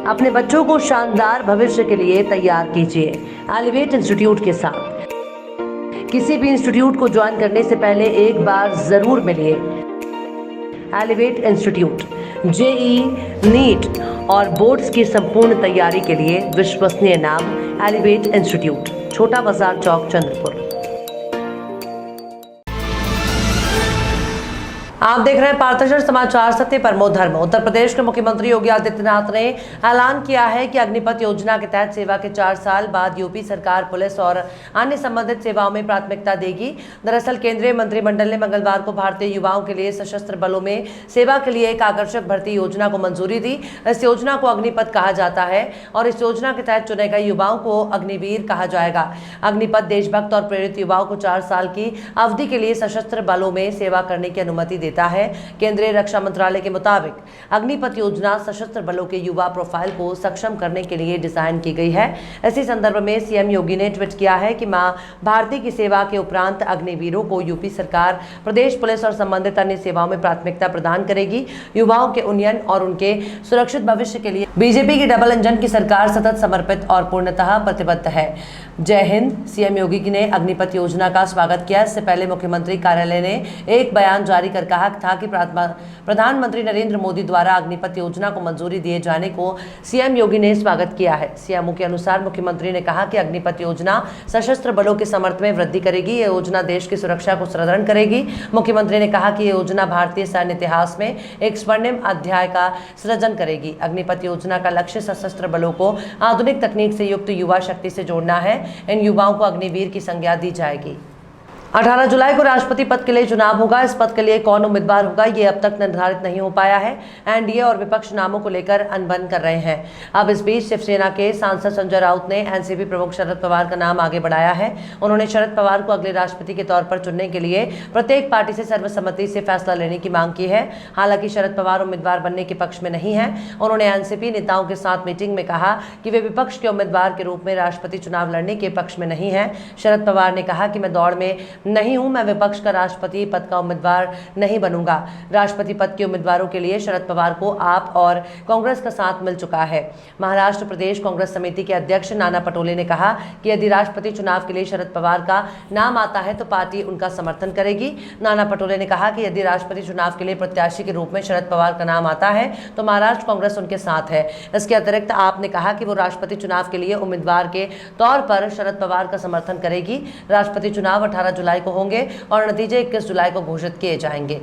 अपने बच्चों को शानदार भविष्य के लिए तैयार कीजिए एलिवेट इंस्टीट्यूट के साथ। किसी भी इंस्टीट्यूट को ज्वाइन करने से पहले एक बार जरूर मिलिए। एलिवेट इंस्टीट्यूट जेईई, नीट और बोर्ड्स की संपूर्ण तैयारी के लिए विश्वसनीय नाम एलिवेट इंस्टीट्यूट, छोटा बाजार चौक, चंद्रपुर। आप देख रहे हैं पार्थचर समाचार, सत्य परमो धर्म। उत्तर प्रदेश के मुख्यमंत्री योगी आदित्यनाथ ने ऐलान किया है कि अग्निपथ योजना के तहत सेवा के 4 साल बाद यूपी सरकार पुलिस और अन्य संबंधित सेवाओं में प्राथमिकता देगी। दरअसल केंद्रीय मंत्रिमंडल ने मंगलवार को भारतीय युवाओं के लिए सशस्त्र बलों में सेवा के लिए एक आकर्षक भर्ती योजना को मंजूरी दी। इस योजना को अग्निपथ कहा जाता है और इस योजना के तहत चुने गए युवाओं को अग्निवीर कहा जाएगा। अग्निपथ देशभक्त और प्रेरित युवाओं को 4 साल की अवधि के लिए सशस्त्र बलों में सेवा करने की अनुमति देता है। केंद्रीय रक्षा मंत्रालय के मुताबिक अग्निपथ योजना सशस्त्र बलों के युवा प्रोफाइल को सक्षम करने के लिए डिजाइन की गई है। इसी संदर्भ में सीएम योगी ने ट्वीट किया है कि मां भारती की सेवा के उपरांत अग्निवीरों को यूपी सरकार प्रदेश पुलिस और संबंधित अन्य सेवाओं में प्राथमिकता प्रदान करेगी। युवाओं के उन्नयन और उनके सुरक्षित भविष्य के लिए बीजेपी की डबल इंजन की सरकार सतत समर्पित और पूर्णतः प्रतिबद्ध है। जय हिंद। सीएम योगी ने अग्निपथ योजना का स्वागत किया। इससे पहले मुख्यमंत्री कार्यालय ने एक बयान जारी कर कहा था कि प्रधानमंत्री नरेंद्र मोदी द्वारा अग्निपथ योजना को मंजूरी दिए जाने को सीएम योगी ने स्वागत किया है। सीएमओ के अनुसार मुख्यमंत्री ने कहा कि अग्निपथ योजना सशस्त्र बलों के सामर्थ्य में वृद्धि करेगी। यह योजना देश की सुरक्षा को सुदृढ़ करेगी। मुख्यमंत्री ने कहा कि यह योजना भारतीय सैन्य इतिहास में एक स्वर्णिम अध्याय का सृजन करेगी। अग्निपथ योजना का लक्ष्य सशस्त्र बलों को आधुनिक तकनीक से युक्त युवा शक्ति से जोड़ना है। इन युवाओं को अग्निवीर की संज्ञा दी जाएगी। 18 जुलाई को राष्ट्रपति पद के लिए चुनाव होगा। इस पद के लिए कौन उम्मीदवार होगा ये अब तक निर्धारित नहीं हो पाया है। एनडीए और विपक्ष नामों को लेकर अनबन कर रहे हैं। अब इस बीच शिवसेना के सांसद संजय राउत ने एनसीपी प्रमुख शरद पवार का नाम आगे बढ़ाया है। उन्होंने शरद पवार को अगले राष्ट्रपति के तौर पर चुनने के लिए प्रत्येक पार्टी से सर्वसम्मति से फैसला लेने की मांग की है। हालांकि शरद पवार उम्मीदवार बनने के पक्ष में नहीं है। उन्होंने एनसीपी नेताओं के साथ मीटिंग में कहा कि वे विपक्ष के उम्मीदवार के रूप में राष्ट्रपति चुनाव लड़ने के पक्ष में नहीं है। शरद पवार ने कहा कि मैं दौड़ में नहीं हूं, मैं विपक्ष का राष्ट्रपति पद का उम्मीदवार नहीं बनूंगा। राष्ट्रपति पद के उम्मीदवारों के लिए शरद पवार को आप और कांग्रेस का साथ मिल चुका है। महाराष्ट्र प्रदेश कांग्रेस समिति के अध्यक्ष नाना पटोले ने कहा कि यदि राष्ट्रपति चुनाव के लिए शरद पवार का नाम आता है तो पार्टी उनका समर्थन करेगी। नाना पटोले ने कहा कि यदि राष्ट्रपति चुनाव के लिए प्रत्याशी के रूप में शरद पवार का नाम आता है तो महाराष्ट्र कांग्रेस उनके साथ है। इसके अतिरिक्त आपने कहा कि वो राष्ट्रपति चुनाव के लिए उम्मीदवार के तौर पर शरद पवार का समर्थन करेगी। राष्ट्रपति चुनाव 18 जुलाई को होंगे और नतीजे 21 जुलाई को घोषित किए जाएंगे।